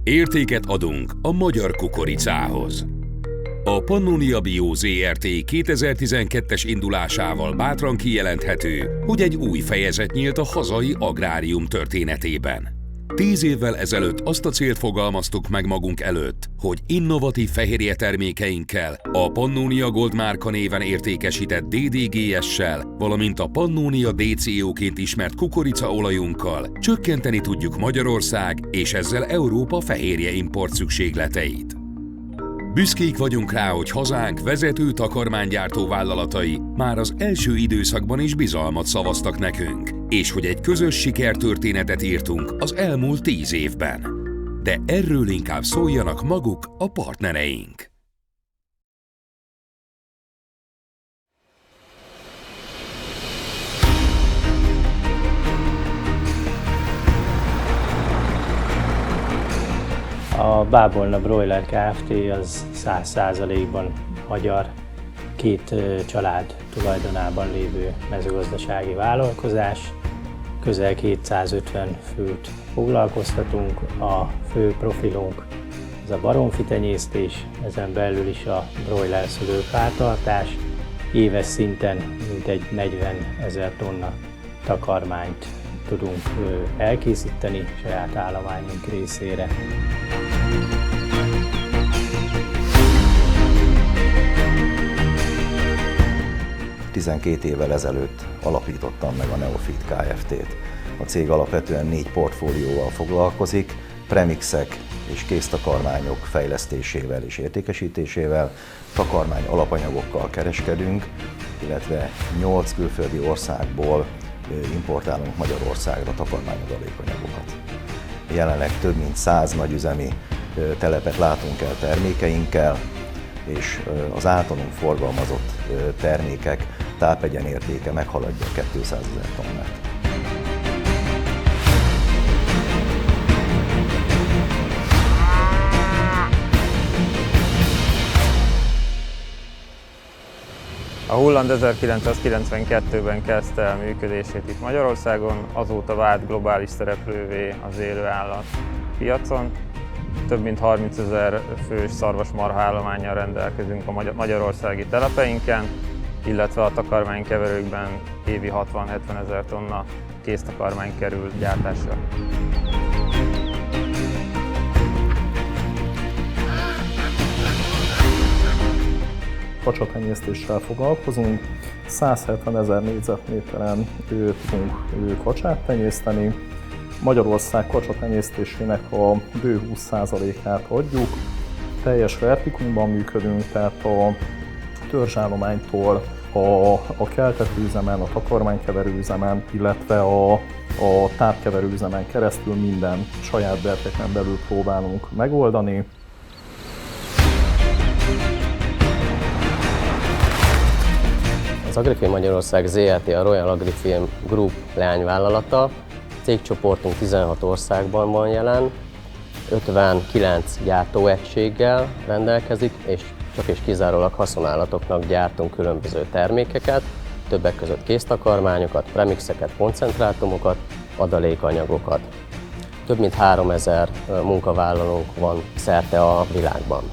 Értéket adunk a magyar kukoricához. A Pannonia Bio Zrt. 2012-es indulásával bátran kijelenthető, hogy egy új fejezet nyílt a hazai agrárium történetében. 10 évvel ezelőtt azt a célt fogalmaztuk meg magunk előtt, hogy innovatív fehérje termékeinkkel, a Pannonia Gold márka néven értékesített DDGS-sel, valamint a Pannonia DCO-ként ismert kukoricaolajunkkal csökkenteni tudjuk Magyarország és ezzel Európa fehérje import szükségleteit. Büszkék vagyunk rá, hogy hazánk vezető takarmánygyártó vállalatai már az első időszakban is bizalmat szavaztak nekünk, és hogy egy közös sikertörténetet írtunk az elmúlt 10 évben. De erről inkább szóljanak maguk a partnereink. A Bábolna Broiler Kft. Az 100%-ban magyar, 2 család tulajdonában lévő mezőgazdasági vállalkozás. Közel 250 főt foglalkoztatunk, a fő profilunk az a baromfitenyésztés, ezen belül is a broiler szülőfártartás. Éves szinten mintegy 40 000 tonna takarmányt tudunk elkészíteni saját állományunk részére. Tizenkét évvel ezelőtt alapítottam meg a Neofit Kft-t. A cég alapvetően 4 portfólióval foglalkozik, premixek és kéztakarmányok fejlesztésével és értékesítésével, takarmány alapanyagokkal kereskedünk, illetve 8 külföldi országból importálunk Magyarországra takarmányadalékanyagokat. Jelenleg több mint 100 nagyüzemi telepet látunk el termékeinkkel, és az általunk forgalmazott termékek tápegyenértéke meghaladja 200 000 tonnát. A Hulland 1992-ben kezdte el működését itt Magyarországon, azóta vált globális szereplővé az élőállat piacon. Több mint 30 000 fős szarvasmarha állománnyal rendelkezünk a magyarországi telepeinken, illetve a takarmánykeverőkben évi 60-70 000 tonna kéztakarmány kerül gyártásra. Kacsatenyésztéssel foglalkozunk, 170 000 négyzetméteren tudunk kacsát tenyészteni. Magyarország kacsatenyésztésének a bő 20%-át adjuk. Teljes vertikumban működünk, tehát a törzsállománytól a keltetőüzemen, a takarmánykeverőüzemen, illetve a tápkeverőüzemen keresztül minden saját berkeken belül próbálunk megoldani. Az Agrifilm Magyarország Zrt. A Royal Agrifilm Group leányvállalata. Cégcsoportunk 16 országban van jelen, 59 gyártóegységgel rendelkezik, és csak és kizárólag haszonállatoknak gyártunk különböző termékeket, többek között kéztakarmányokat, premixeket, koncentrátumokat, adalékanyagokat. Több mint 3000 munkavállalónk van szerte a világban.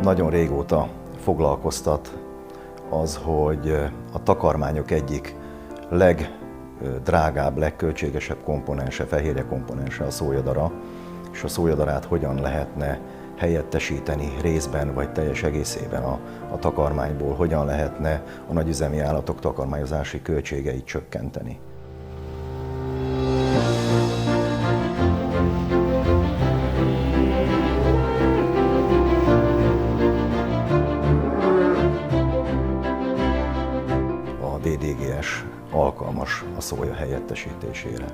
Nagyon régóta foglalkoztat az, hogy a takarmányok egyik legdrágább, legköltségesebb komponense, fehérje komponense a szójadara, és a szójadarát hogyan lehetne helyettesíteni részben vagy teljes egészében a takarmányból, hogyan lehetne a nagyüzemi állatok takarmányozási költségeit csökkenteni. DDGS alkalmas a szója helyettesítésére.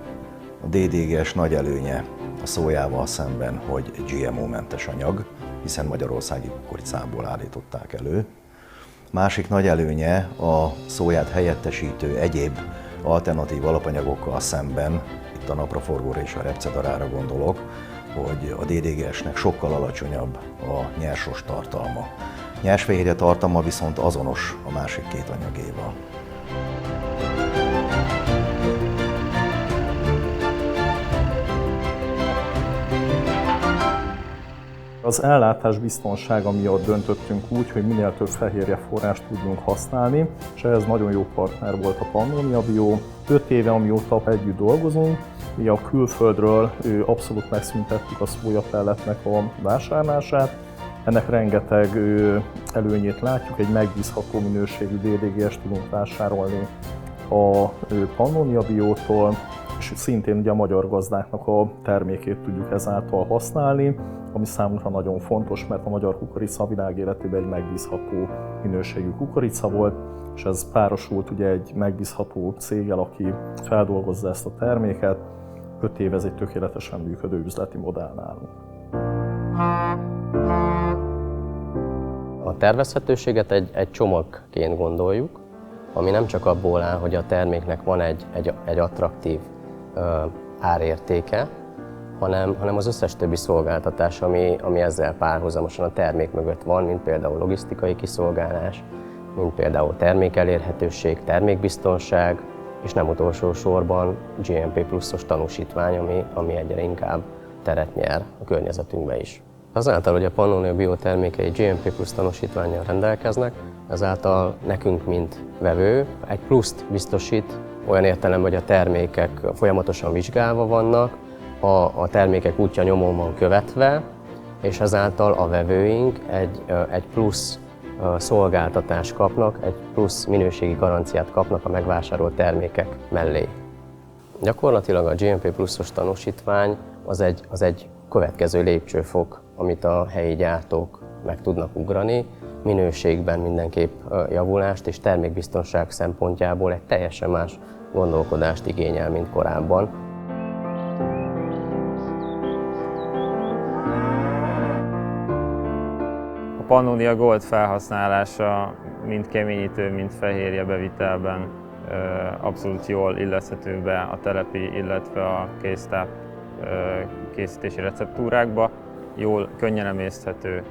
A DDGS nagy előnye a szójával szemben, hogy GMO-mentes anyag, hiszen magyarországi kukoricából állították elő. Másik nagy előnye a szóját helyettesítő egyéb alternatív alapanyagokkal szemben, itt a napraforgóra és a repcedarára gondolok, hogy a DDGS-nek sokkal alacsonyabb a nyersos tartalma. Nyersfehérje tartalma viszont azonos a másik két anyagéval. Az ellátás biztonsága miatt döntöttünk úgy, hogy minél több fehérjeforrást tudjunk használni, és ehhez nagyon jó partner volt a Pannonia Bio. 5 éve, amióta együtt dolgozunk, mi a külföldről abszolút megszüntettük a szójapelletnek a vásárlását. Ennek rengeteg előnyét látjuk, egy megbízható minőségű DDGS-t tudunk vásárolni a Pannonia Biótól, és szintén ugye a magyar gazdáknak a termékét tudjuk ezáltal használni, ami számunkra nagyon fontos, mert a magyar kukorica a világ életében egy megbízható minőségű kukorica volt, és ez párosult ugye egy megbízható céggel, aki feldolgozza ezt a terméket. 5 év ez egy tökéletesen működő üzleti modell nálunk. A tervezhetőséget egy csomagként gondoljuk, ami nem csak abból áll, hogy a terméknek van egy attraktív árértéke, hanem az összes többi szolgáltatás, ami ezzel párhuzamosan a termék mögött van, mint például logisztikai kiszolgálás, mint például termékelérhetőség, termékbiztonság, és nem utolsó sorban GMP pluszos tanúsítvány, ami egyre inkább teret nyer a környezetünkbe is. Azáltal, hogy a Pannonia Bio termékei GMP plusz tanúsítvánnyal rendelkeznek, ezáltal nekünk, mint vevő, egy pluszt biztosít olyan értelemben, hogy a termékek folyamatosan vizsgálva vannak, a termékek útja nyomon van követve, és ezáltal a vevőink egy plusz szolgáltatást kapnak, egy plusz minőségi garanciát kapnak a megvásárolt termékek mellé. Gyakorlatilag a GMP pluszos tanúsítvány az egy következő lépcsőfok, amit a helyi gyártók meg tudnak ugrani, minőségben mindenképp javulást és termékbiztonság szempontjából egy teljesen más gondolkodást igényel, mint korábban. A Pannonia Gold felhasználása mind keményítő, mind fehérje bevitelben abszolút jól illeszthető be a telepi, illetve a kéztáp készítési receptúrákba. Jól, könnyen emészthető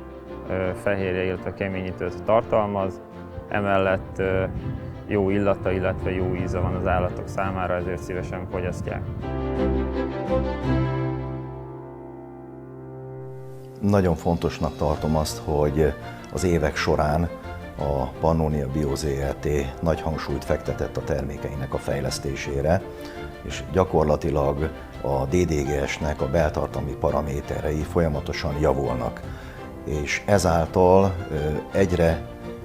fehérje, illetve keményítőt tartalmaz. Emellett jó illata, illetve jó íze van az állatok számára, ezért szívesen fogyasztják. Nagyon fontosnak tartom azt, hogy az évek során a Pannonia Bio Zrt. Nagy hangsúlyt fektetett a termékeinek a fejlesztésére, és gyakorlatilag a DDGS-nek a beltartalmi paraméterei folyamatosan javulnak, és ezáltal egyre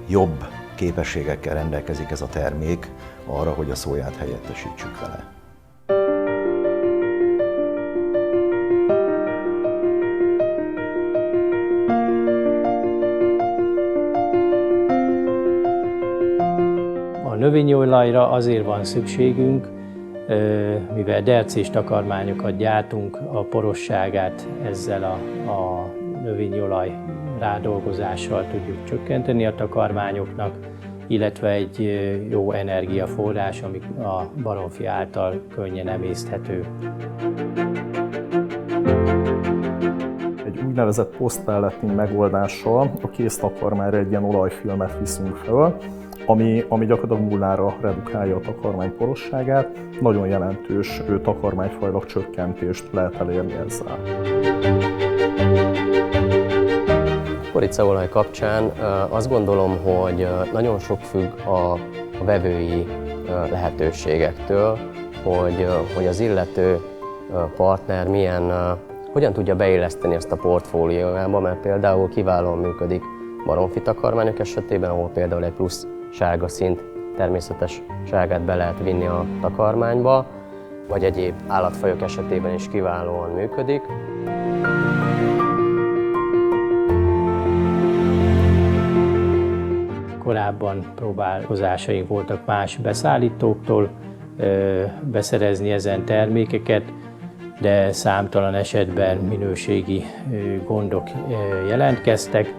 jobb képességekkel rendelkezik ez a termék arra, hogy a szóját helyettesítsük vele. A növényolajra azért van szükségünk, mivel dercés takarmányokat gyártunk, a porosságát ezzel a növényolaj rádolgozással tudjuk csökkenteni a takarmányoknak, illetve egy jó energiaforrás, ami a baromfi által könnyen emészthető. Egy úgynevezett post-pelletting megoldással a kéztakarmányra egy ilyen olajfilmet viszünk fel, ami gyakorlatilag nullára redukálja a takarmány porosságát, nagyon jelentős takarmányfajlag csökkentést lehet elérni ezzel. Kukoricaolaj kapcsán azt gondolom, hogy nagyon sok függ a vevői lehetőségektől, hogy az illető partner hogyan tudja beilleszteni ezt a portfóliójába, mert például kiválóan működik baromfi takarmányok esetében, ahol például egy plusz sárga szint, természetes sárgát be lehet vinni a takarmányba, vagy egyéb állatfajok esetében is kiválóan működik. Korábban próbálkozásaink voltak más beszállítóktól beszerezni ezen termékeket, de számtalan esetben minőségi gondok jelentkeztek.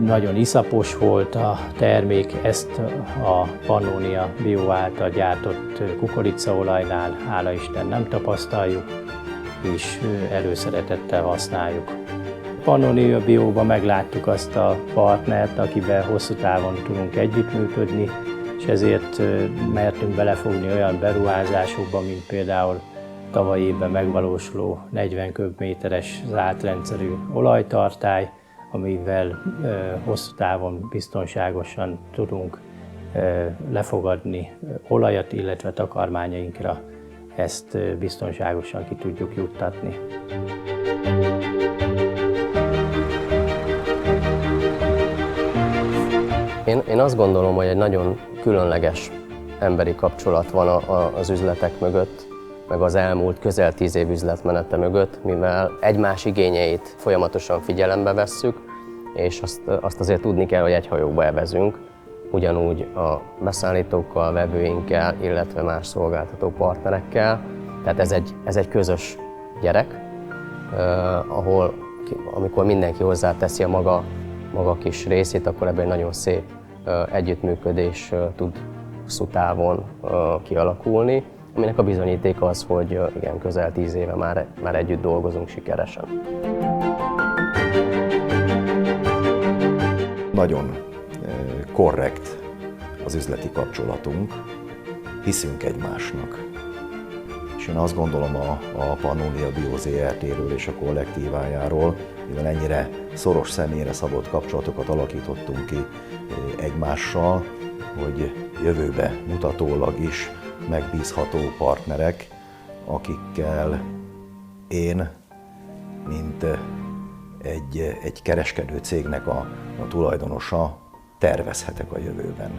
Nagyon iszapos volt a termék, ezt a Pannonia Bio által gyártott kukoricaolajnál, hála Isten, nem tapasztaljuk. is előszeretettel használjuk. Pannonia Bióban megláttuk azt a partnert, akivel hosszú távon tudunk együttműködni, és ezért mertünk belefogni olyan beruházásokba, mint például tavaly évben megvalósuló 40 köbméteres zárt rendszerű olajtartály, amivel hosszú távon biztonságosan tudunk lefogadni olajat, illetve takarmányainkra ezt biztonságosan ki tudjuk juttatni. Én azt gondolom, hogy egy nagyon különleges emberi kapcsolat van az üzletek mögött, meg az elmúlt közel 10 év üzletmenete mögött, mivel egymás igényeit folyamatosan figyelembe vesszük, és azt azért tudni kell, hogy egy hajóba evezünk, ugyanúgy a beszállítókkal, vevőinkkel, illetve más szolgáltató partnerekkel. Tehát ez egy közös gyerek, ahol amikor mindenki hozzáteszi a maga kis részét, akkor ebből egy nagyon szép együttműködés tud hosszú távon kialakulni, aminek a bizonyítéka az, hogy igen, közel 10 éve már együtt dolgozunk sikeresen. Nagyon korrekt az üzleti kapcsolatunk, hiszünk egymásnak. És én azt gondolom a Pannonia Bio Zrt-ről és a kollektívájáról, mivel ennyire szoros személyre szabott kapcsolatokat alakítottunk ki egymással, hogy jövőbe mutatólag is megbízható partnerek, akikkel én, mint egy kereskedő cégnek a tulajdonosa tervezhetek a jövőben.